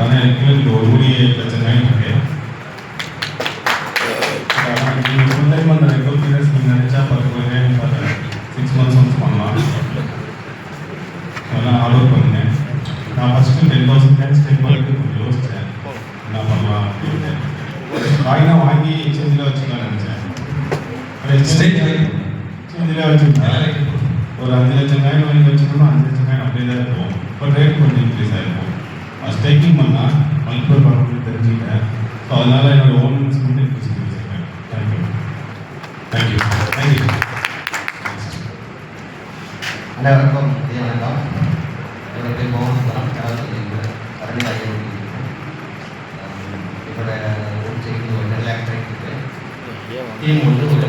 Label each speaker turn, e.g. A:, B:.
A: அதான் எனக்கு இந்த 1,00,00,000 இருக்கு. நீங்கள் ஃபுல் டைம் அந்த ரெகுலர் பீரியட்ஸ் நீங்கள் நினச்சா 10 கோடி பார்த்தேன் 6 months ஒன்ஸ் பண்ணலாம். அதெல்லாம் ஹார்ட் ஒர்க் பண்ணுங்க. நான் ஃபஸ்ட்டு 10,000 டைம்ஸ் ஸ்டெப் பண்ணிட்டு கொஞ்சம் யோசித்தேன் என்ன பண்ணலாம் அப்படின்னு. காயினா வாங்கி எக்ஸ்சேஞ்சில் வச்சுக்கலாம்னு நினச்சேன். எக்ஸ்சேஞ்சில் வச்சுருந்தேன். ஒரு 5,00,000 காயின் வாங்கி வச்சுக்கணும். 5,00,000 காயின் அப்படியே தான் இருக்கும். இப்போ ரேட் கொஞ்சம் இன்க்ரீஸ் ஆகிருக்கும். ஸ்டேக்கிங் பண்ணால் மல்டிபிள் பண்ணணும்னு தெரிஞ்சுக்கிட்டேன். ஸோ அதனால் என்னோட ஓன் இன்வெஸ்ட்மெண்ட் இன்க்ரீஸ் பண்ணியிருக்கேன். Thank you thank you thank you.
B: அனைவருக்கும் வணக்கம். என்னோட பேர் மோகன் சுந்தரம். அரண்ய என்னோட ஒரு செய்தி ஒரு 1 lakh இருக்கு. டீம் வந்து ஒரு